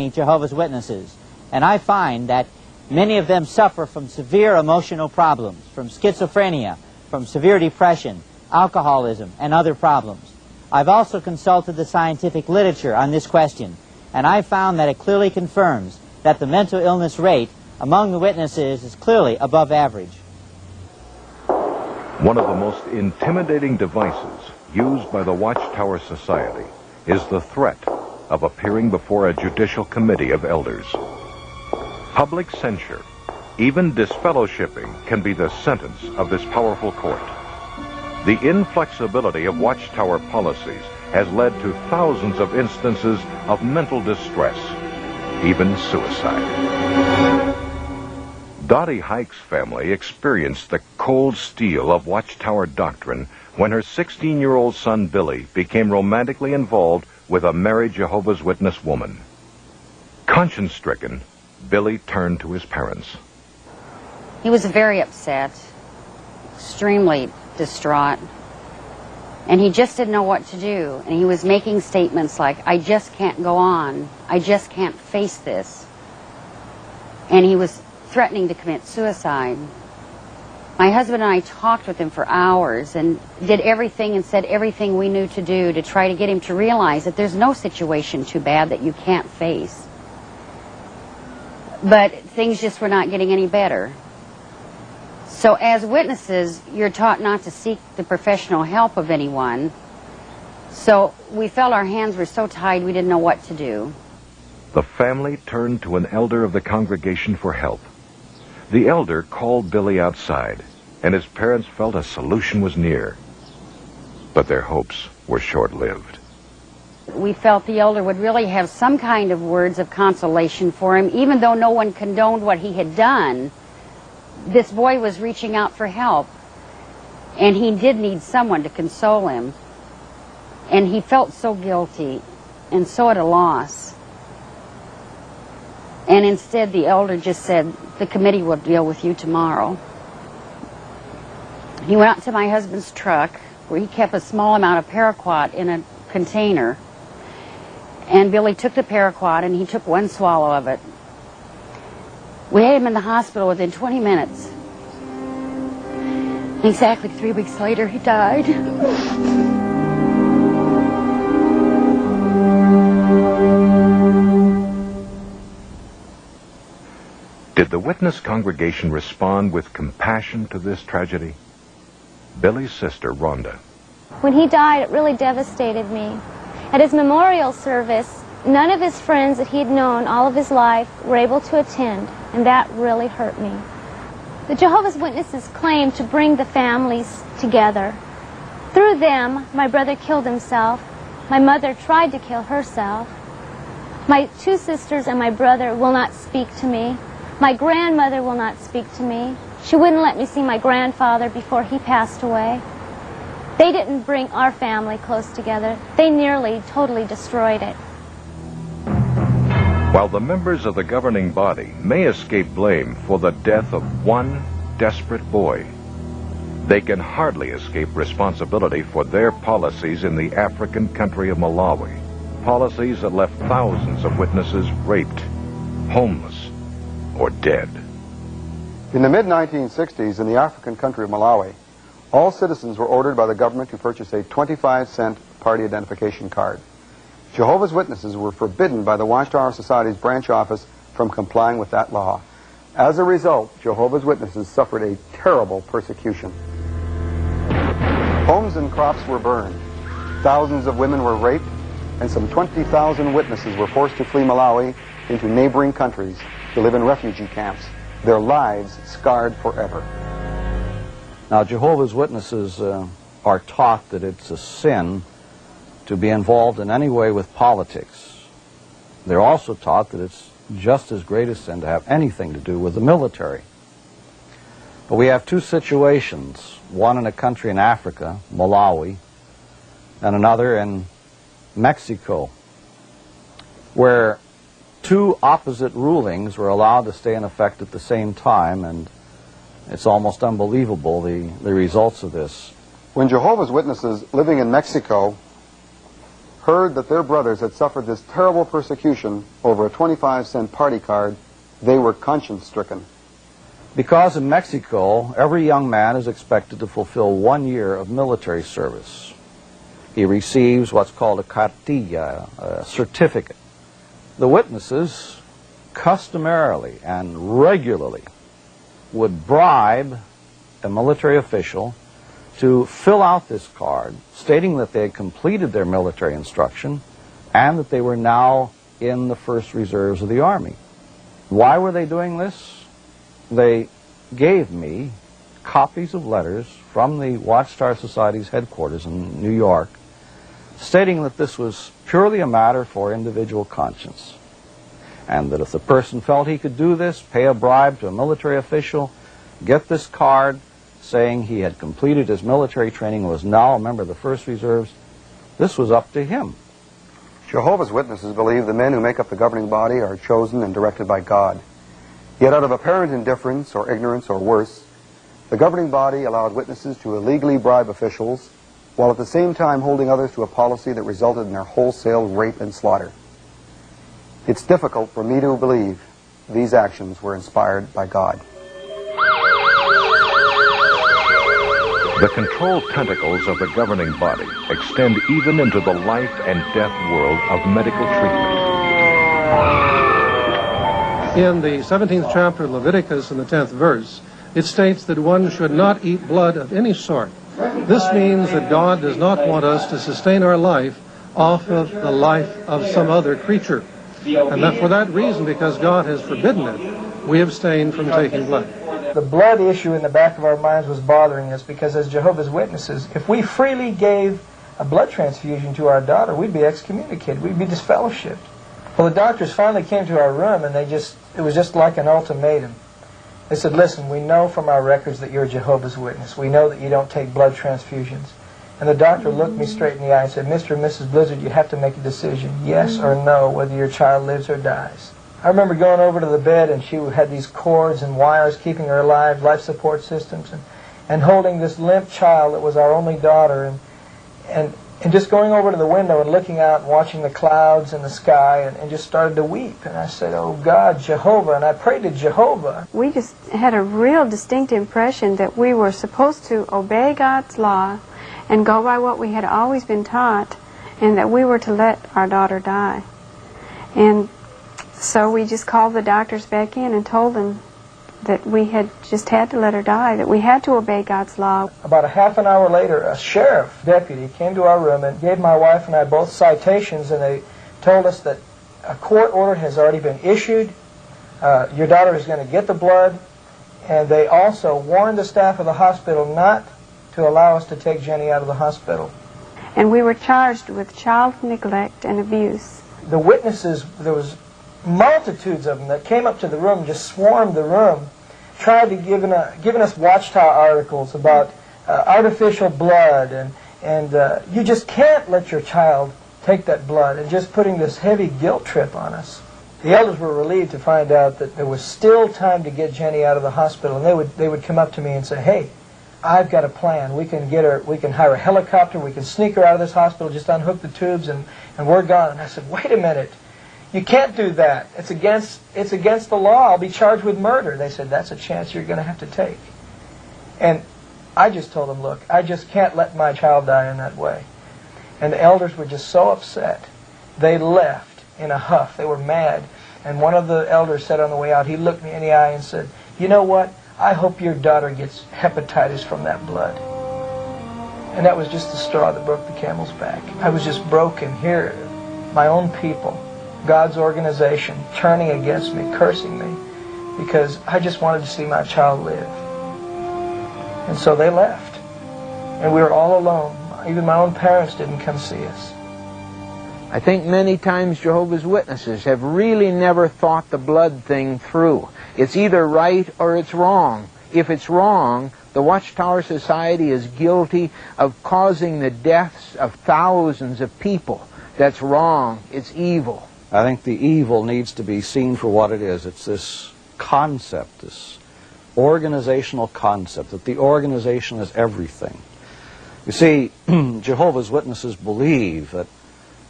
Jehovah's Witnesses, and I find that many of them suffer from severe emotional problems, from schizophrenia, from severe depression, alcoholism, and other problems. I've also consulted the scientific literature on this question, and I found that it clearly confirms that the mental illness rate among the witnesses is clearly above average. One of the most intimidating devices used by the Watchtower Society is the threat of appearing before a judicial committee of elders. Public censure, even disfellowshipping, can be the sentence of this powerful court. The inflexibility of Watchtower policies has led to thousands of instances of mental distress, even suicide. Dottie Hike's family experienced the cold steel of Watchtower doctrine when her 16-year-old son Billy became romantically involved with a married Jehovah's Witness woman. Conscience-stricken, Billy turned to his parents. He was very upset, extremely distraught, and he just didn't know what to do. And he was making statements like, "I just can't go on. I just can't face this." And he was threatening to commit suicide. My husband and I talked with him for hours and did everything and said everything we knew to do to try to get him to realize that there's no situation too bad that you can't face. But things just were not getting any better. So as witnesses, you're taught not to seek the professional help of anyone. So we felt our hands were so tied we didn't know what to do. The family turned to an elder of the congregation for help. The elder called Billy outside, and his parents felt a solution was near. But their hopes were short-lived. We felt the elder would really have some kind of words of consolation for him, even though no one condoned what he had done. This boy was reaching out for help, and he did need someone to console him. And he felt so guilty and so at a loss. And instead, the elder just said, "The committee will deal with you tomorrow." He went out to my husband's truck, where he kept a small amount of paraquat in a container. And Billy took the paraquat, and he took one swallow of it. We had him in the hospital within 20 minutes. Exactly 3 weeks later, he died. Did the witness congregation respond with compassion to this tragedy? Billy's sister, Rhonda. When he died, it really devastated me. At his memorial service, none of his friends that he'd known all of his life were able to attend, and that really hurt me. The Jehovah's Witnesses claim to bring the families together. Through them, my brother killed himself. My mother tried to kill herself. My two sisters and my brother will not speak to me. My grandmother will not speak to me. She wouldn't let me see my grandfather before he passed away. They didn't bring our family close together. They nearly totally destroyed it. While the members of the governing body may escape blame for the death of one desperate boy, they can hardly escape responsibility for their policies in the African country of Malawi. Policies that left thousands of witnesses raped, homeless, or dead. In the mid-1960s, in the African country of Malawi, all citizens were ordered by the government to purchase a 25-cent party identification card. Jehovah's Witnesses were forbidden by the Watchtower Society's branch office from complying with that law. As a result, Jehovah's Witnesses suffered a terrible persecution. Homes and crops were burned, thousands of women were raped, and some 20,000 witnesses were forced to flee Malawi into neighboring countries to live in refugee camps, their lives scarred forever. Now, Jehovah's Witnesses are taught that it's a sin to be involved in any way with politics. They're also taught that it's just as great a sin to have anything to do with the military. But we have two situations, one in a country in Africa, Malawi, and another in Mexico, where two opposite rulings were allowed to stay in effect at the same time, and it's almost unbelievable, the results of this. When Jehovah's Witnesses living in Mexico heard that their brothers had suffered this terrible persecution over a 25-cent party card, they were conscience-stricken. Because in Mexico, every young man is expected to fulfill 1 year of military service. He receives what's called a cartilla, a certificate. The witnesses customarily and regularly would bribe a military official to fill out this card, stating that they had completed their military instruction and that they were now in the first reserves of the Army. Why were they doing this? They gave me copies of letters from the Watchtower Society's headquarters in New York, stating that this was purely a matter for individual conscience, and that if the person felt he could do this, pay a bribe to a military official, get this card saying he had completed his military training and was now a member of the First Reserves, this was up to him. Jehovah's Witnesses believe the men who make up the governing body are chosen and directed by God. Yet out of apparent indifference or ignorance or worse, the governing body allowed witnesses to illegally bribe officials while at the same time holding others to a policy that resulted in their wholesale rape and slaughter. It's difficult for me to believe these actions were inspired by God. The control tentacles of the governing body extend even into the life and death world of medical treatment. In the 17th chapter of Leviticus, in the 10th verse, it states that one should not eat blood of any sort. This means that God does not want us to sustain our life off of the life of some other creature. And that for that reason, because God has forbidden it, we abstain from taking blood. The blood issue in the back of our minds was bothering us because as Jehovah's Witnesses, if we freely gave a blood transfusion to our daughter, we'd be excommunicated, we'd be disfellowshipped. Well, the doctors finally came to our room and it was just like an ultimatum. They said, listen, we know from our records that you're a Jehovah's Witness. We know that you don't take blood transfusions. And the doctor looked me straight in the eye and said, Mr. and Mrs. Blizzard, you have to make a decision, yes or no, whether your child lives or dies. I remember going over to the bed and she had these cords and wires keeping her alive, life support systems, and holding this limp child that was our only daughter, and just going over to the window and looking out and watching the clouds and the sky and just started to weep. And I said, oh God, Jehovah, and I prayed to Jehovah. We just had a real distinct impression that we were supposed to obey God's law and go by what we had always been taught, and that we were to let our daughter die. And so we just called the doctors back in and told them that we had just had to let her die, that we had to obey God's law. About a half an hour later, a sheriff deputy came to our room and gave my wife and I both citations, and they told us that a court order has already been issued, your daughter is going to get the blood, and they also warned the staff of the hospital not to allow us to take Jenny out of the hospital. And we were charged with child neglect and abuse. The witnesses, there was multitudes of them that came up to the room, just swarmed the room, tried to giving us Watchtower articles about artificial blood, and you just can't let your child take that blood, and just putting this heavy guilt trip on us. The elders were relieved to find out that there was still time to get Jenny out of the hospital, and they would come up to me and say, hey, I've got a plan. We can get her, we can hire a helicopter, we can sneak her out of this hospital, just unhook the tubes, and we're gone. And I said, wait a minute. You can't do that. It's against the law. I'll be charged with murder. They said, that's a chance you're going to have to take. And I just told them, look, I just can't let my child die in that way. And the elders were just so upset. They left in a huff. They were mad. And one of the elders said on the way out, he looked me in the eye and said, you know what? I hope your daughter gets hepatitis from that blood. And that was just the straw that broke the camel's back. I was just broken here. My own people, God's organization, turning against me, cursing me, because I just wanted to see my child live. And so they left. And we were all alone. Even my own parents didn't come see us. I think many times Jehovah's Witnesses have really never thought the blood thing through. It's either right or it's wrong. If it's wrong, the Watchtower Society is guilty of causing the deaths of thousands of people. That's wrong. It's evil. I think the evil needs to be seen for what it is. It's this concept, this organizational concept, that the organization is everything. You see, Jehovah's Witnesses believe that